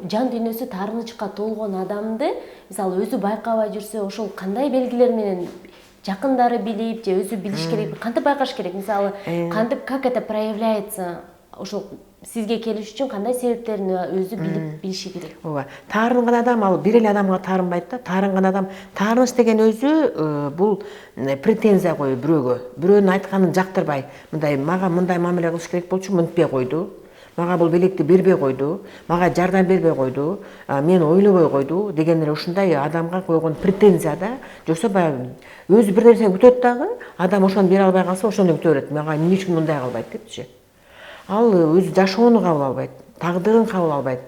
жан дүйнөсү таарынычка толгон адамды мисалы өзү байкабай жүрсө ошол кандай белгилер менен жакындары билип же өзү билиш керек, кантип байкаш керек? Мисалы кантип, как это проявляется? Ошол сизге келиш үчүн кандай себептерин өзү билип билиши керек? Ооба. Таарынган адам ал бир эле адамга таарынбайт да. Таарынган адам, таарыныч деген өзү бул претензия коюу бирөөгө. Бирөөнүн айтканын жактырбай, мындай мага мындай мамиле кылыш керек болчу, мынтпей койду. Мага бул белекти бербей койду, мага жардам бербей койду, мени ойлобой койду деген эле ушундай адамга койгон претензия да. Жоксо баягы өзү бир нерсени күтөт дагы, адам ошону бере албай калса, ошону күтө берет. Мага эмне үчүн мындай кылбайт депчи. Ал өзү жашоону кабыл албайт, тагдырын кабыл албайт.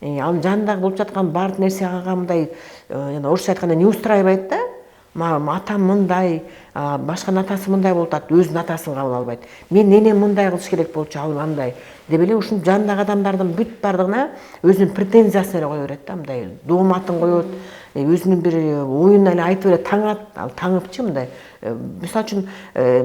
Ал жанындагы болуп жаткан баардык нерсе ага мындай, орусча айтканда не устраивайт да. Атам мындай, башканын атасы мындай болуп атат, өзүнүн атасын кабыл албайт. Мен энем мындай кылыш керек болчу, ал андай деп эле ушул жанындагы адамдардын бүт бардыгына өзүнүн претензиясын эле кое берет да, мындай дооматын коет, өзүнүн бир оюн эле айтып берет, таңат, ал таңыпчы мындай. Мисалы үчүн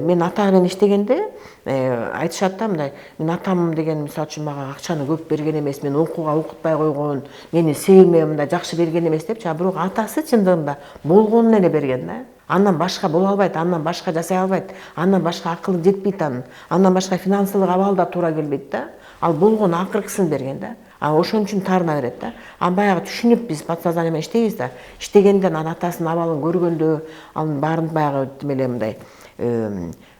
мен ата менен иштегенде айтышат да мындай, мен атам деген мисалы үчүн мага акчаны көп берген эмес, мен окууга окутпай койгон, мени sevме мындай жакшы берген эмес депчи, бирок атасы чындыгында болгонун эле берген да. Андан башка боло албайт, андан башка жасай албайт, андан башка акылы жетпейт андан башка финансылык абалы да туура келбейт да. Ал болгон акыркысын берген да. Ошон үчүн таарына берет да. Баягы түшүнүп биз подсознание менен иштейбиз да. Иштегенде атасынын абалын көргөндө, анын баарын баягы эле мындай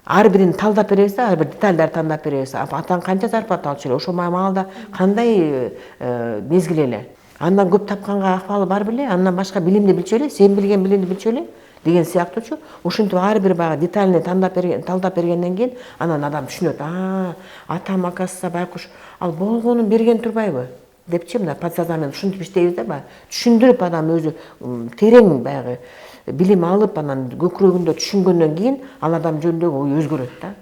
ар бирин талдап беребиз да, ар бир детальдарды тандап беребиз. Атаң канча зарплата алчу эле, ошол маалда кандай мезгил эле. Андан көп тапканга акыбалы бар беле, андан башка билимди билчү эле, сен билген билимди билчү эле деген сыяктуучу. Ошентип ар бир баягы детальный талдап бергенден кийин анан адам түшүнөт. Атам акасы байкуш ал болгонун берген турбайбы депчи, мына подсознание ушинтип иштейбиз да, баягы түшүндүрүп адам өзү терең баягы билим алып, анан көкүрөгүндө түшүнгөндөн кийин ал адам жөнүндөгү ою өзгөрөт да.